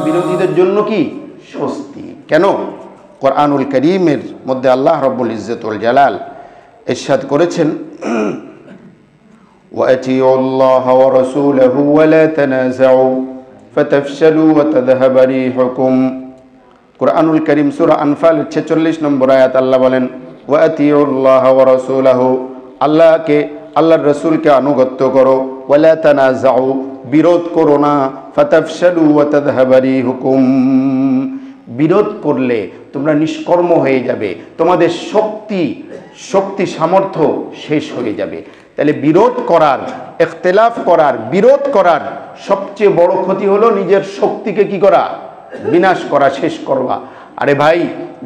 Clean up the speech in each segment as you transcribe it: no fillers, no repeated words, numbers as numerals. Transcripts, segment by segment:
বিরোধীদের জন্য কি স্বস্তি। কেন? কোরআনুল কারীমের মধ্যে আল্লাহ রাব্বুল ইজ্জত ওয়াল জালাল ইরশাদ করেছেন, ওয়াতিউ আল্লাহ ওয়া রাসূলাহু ওয়া লা তানাযাউ ফাতাফশালু ওয়া তাযহাবা রিহুকুম। কোরআনুল কারীম সূরা আনফাল 46 নম্বর আয়াত আল্লাহ বলেন, ওয়াতিউ আল্লাহ ওয়া রাসূলাহু, আল্লাহকে আল্লাহর রাসূলকে আনুগত্য করো, ওয়া লা তানাযাউ, বিরোধ করো না, ফাতাফশালু ওয়া তাযহাবা রিহুকুম, বিরোধ করলে তোমরা নিষ্কর্ম হয়ে যাবে, তোমাদের শক্তি সামর্থ্য শেষ হয়ে যাবে। তাহলে বিরোধ করার, ইখতিলাফ করার, বিরোধ করার সবচেয়ে বড় ক্ষতি হলো নিজের শক্তিকে কি করা? বিনাশ করা, শেষ করবা। আরে ভাই,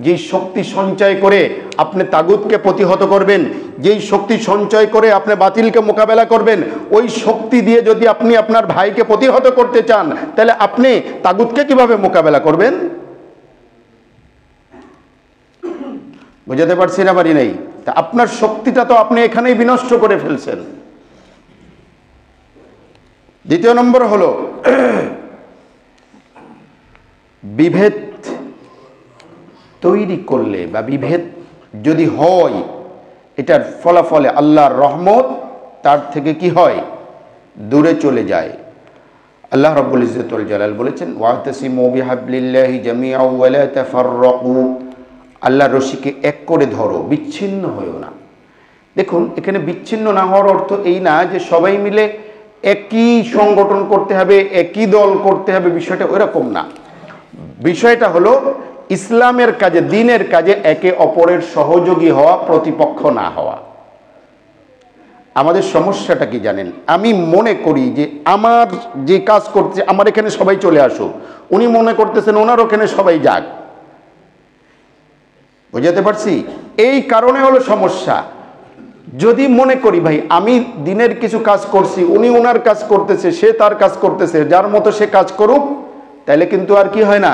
যেই শক্তি সঞ্চয় করে আপনি তাগুতকে প্রতিহত করবেন, যেই শক্তি সঞ্চয় করে আপনি বাতিলকে মোকাবেলা করবেন, ওই শক্তি দিয়ে যদি আপনি আপনার ভাইকে প্রতিহত করতে চান, তাহলে আপনি তাগুতকে কিভাবে মোকাবেলা করবেন? বুঝাতে পারছি না পারি নাই? তা আপনার শক্তিটা তো আপনি এখানেই বিনষ্ট করে ফেলছেন। দ্বিতীয় নম্বর হলো বিভেদ তৈরি করলে বা বিভেদ যদি হয়, এটার ফলাফলে আল্লাহর রহমত তার থেকে কি হয়? দূরে চলে যায়। আল্লাহ রাব্বুল ইজ্জত ওয়াল জালাল বলেছেন, ওয়াতাসিমু বিহাবলিল্লাহি জামিআ ওয়া লা তাফাররাকু, আল্লাহর রশিকে এক করে ধরো, বিচ্ছিন্ন হয়ো না। দেখুন, এখানে বিচ্ছিন্ন না হওয়ার অর্থ এই না যে সবাই মিলে একই সংগঠন করতে হবে, একই দল করতে হবে, বিষয়টা ওইরকম না। বিষয়টা হলো ইসলামের কাজে, দ্বীনের কাজে একে অপরের সহযোগী হওয়া, প্রতিপক্ষ না হওয়া। আমাদের সমস্যাটা কি জানেন? আমি মনে করি যে আমার যে কাজ করছে, আমার এখানে সবাই চলে আসুক, উনি মনে করতেছেন ওনার ওখানে সবাই যাক। বুঝাতে পারছি? এই কারণে হলো সমস্যা। যদি মনে করি ভাই আমি দিনের কিছু কাজ করছি, উনি ওনার কাজ করতেছে, সে তার কাজ করতেছে, যার মতো সে কাজ করুক, তাহলে কিন্তু আর কি হয় না?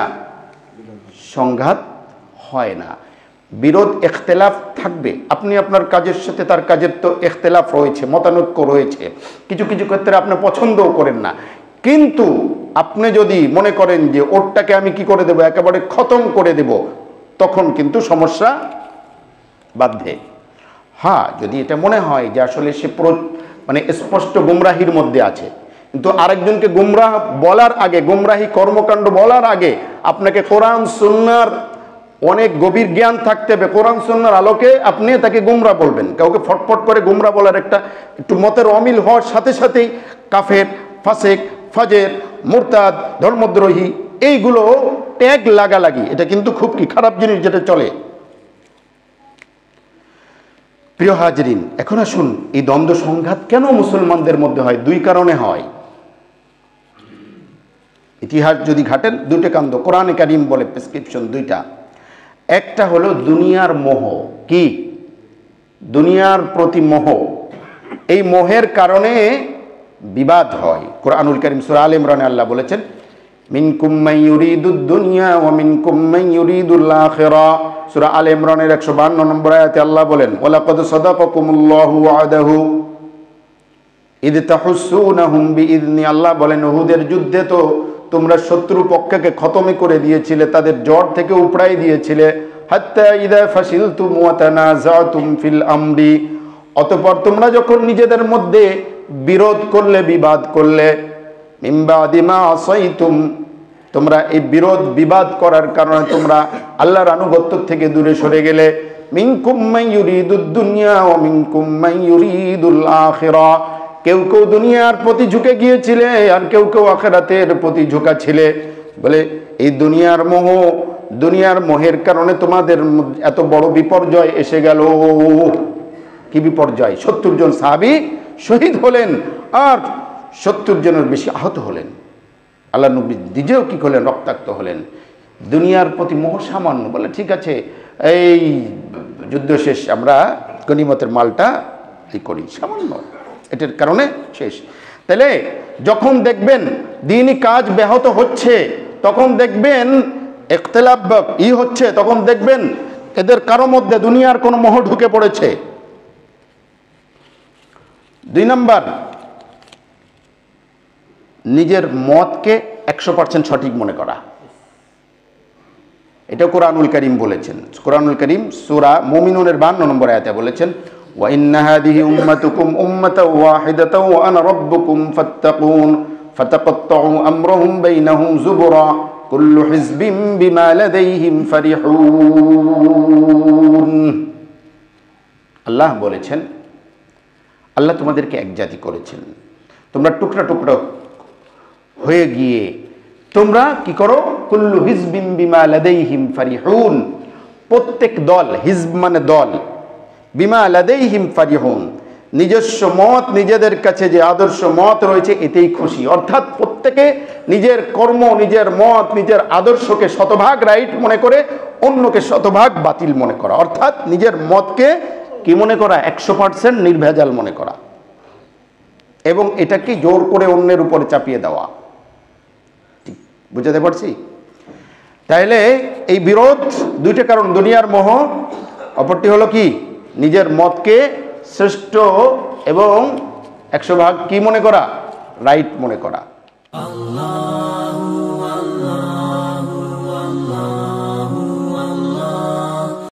সংঘাত হয় না। বিরোধ, ইখতিলাফ থাকবে। আপনি আপনার কাজের সাথে তার কাজের তো ইখতিলাফ রয়েছে, মতানৈক্য রয়েছে, কিছু কিছু ক্ষেত্রে আপনি পছন্দও করেন না, কিন্তু আপনি যদি মনে করেন যে ওরটাকে আমি কি করে দেব, একেবারে খতম করে দেব, তখন কিন্তু সমস্যা বাধে। হ্যাঁ, যদি এটা মনে হয় যে আসলে সে মানে স্পষ্ট গুমরাহির মধ্যে আছে, কিন্তু আরেকজনকে গুমরাহ বলার আগে, গুমরাহি কর্মকাণ্ড বলার আগে আপনাকে কোরআন সুন্নাহর অনেক গভীর জ্ঞান থাকতে হবে। কোরআন সুন্নাহর আলোকে আপনি তাকে গুমরাহ বলবেন। কাউকে ফটফট করে গুমরাহ বলার একটু মতের অমিল হওয়ার সাথে সাথেই কাফের, ফাসেক, ফাজের, মুরতাদ, ধর্মদ্রোহী, এইগুলো ট্যাগ লাগালাগি, এটা কিন্তু খুব কি খারাপ জিনিস যেটা চলে। প্রিয় হাজরিন, এখন আসুন, এই দ্বন্দ্ব সংঘাত কেন মুসলমানদের মধ্যে হয়? দুই কারণে হয়। ইতিহাস যদি ঘাটেন, দুটো কাণ্ড কোরআনে কারীম বলে, প্রেসক্রিপশন দুইটা। একটা হলো দুনিয়ার মোহ। কি? দুনিয়ার প্রতি মোহ। এই মোহের কারণে বিবাদ হয়। কোরআনুল কারীম সূরা আলে ইমরানে আল্লাহ বলেছেন, মিনকুম মান ইউরিদুদ দুনিয়া ওয়া মিনকুম মান ইউরিদুল আখিরা। সূরা আলে ইমরানের 152 নম্বর আয়াতে আল্লাহ বলেন, ওয়ালাকাদ সাদাকাকুমুল্লাহু ওয়া'দাহু ইদ তাহুসসুনাহুম বিইذনি। আল্লাহ বলেন, উহুদের যুদ্ধে তো তোমরা শত্রু পক্ষকে খতম করে দিয়েছিলে, তাদের জড় থেকে উপড়াই দিয়েছিলে। হাত্তা ইযা ফাশিলতুম ওয়া তানাযাতুম ফিল আমরি, অতঃপর তোমরা যখন নিজেদের মধ্যে বিরোধ করলে, বিবাদ করলে, মিন বাদি মা আসাইতুম, তোমরা এই বিরোধ বিবাদ করার কারণে তোমরা আল্লাহর আনুগত্য থেকে দূরে সরে গেলে। মিনকুম মান ইউরিদুদ দুনিয়া ওয়া মিনকুম মান ইউরিদুল আখিরা, কেউ কেউ দুনিয়ার প্রতি ঝুঁকে গিয়েছিলে, আর কেউ কেউ আখিরাতের প্রতি ঝুঁকা ছিলে। বলে এই দুনিয়ার মোহ, দুনিয়ার মোহের কারণে তোমাদের এত বড় বিপর্যয় এসে গেল। কি বিপর্যয়? 70 জন সাহাবী শহীদ হলেন, আর 70 জনের বেশি আহত হলেন। আল্লাহ নবী নিজেও কি করলেন? রক্তাক্ত হলেন। দুনিয়ার প্রতি মোহ সামান্য, বলে ঠিক আছে, এই যুদ্ধ শেষ, আমরা গনিমতের মালটা এই করি, সামান্য, এটার কারণে শেষ। তাহলে যখন দেখবেন দ্বীনি কাজ ব্যাহত হচ্ছে, তখন দেখবেন ইখতিলাফ হচ্ছে, তখন দেখবেন এদের কারো মধ্যে দুনিয়ার কোনো মোহ ঢুকে পড়েছে। 2 নাম্বার, নিজের মতকে 100% সঠিক মনে করা। এটা কোরআনুল কারীম বলেছেন। কোরআনুল কারীম সূরা মুমিনুনের 52 নম্বর আয়াতে বলেছেন, ওয়া ইন্না হাদিহি উম্মাতুকুম উম্মাতাও ওয়াহিদাতাও ওয়া আনা রাব্বুকুম ফাত্তাকুন ফাতাকাত্তাউ আমরাহুম বাইনাহুম যুবরা কুল্লু হিজবিম বিমা লাদাইহিম ফারিহুন। আল্লাহ বলেছেন, আল্লাহ তোমাদেরকে এক জাতি করেছেন, তোমরা টুকরা টুকরা হয়ে গিয়ে তোমরা কি করো, কুল্লু হিজবিম বিমা লাদাইহিম ফারিহুন, প্রত্যেক দল, হিজব মানে দল, বিমা লাদাইহিম ফারিহুন, নিজস্ব মত, নিজেদের কাছে যে আদর্শ মত রয়েছে এতেই খুশি। অর্থাৎ প্রত্যেকে নিজের কর্ম, নিজের মত, নিজের আদর্শকে শতভাগ রাইট মনে করে অন্যকে শতভাগ বাতিল মনে করা। অর্থাৎ নিজের মতকে কি মনে করা, 100% নির্ভেজাল মনে করা, এবং এটাকে জোর করে অন্যের উপরে চাপিয়ে দেওয়া। বুঝাতে পারছি? তাইলে এই বিরোধ, দুইটা কারণ, দুনিয়ার মোহ, অপরটি হলো কি, নিজের মতকে শ্রেষ্ঠ এবং 100 ভাগ কি মনে করা, রাইট মনে করা।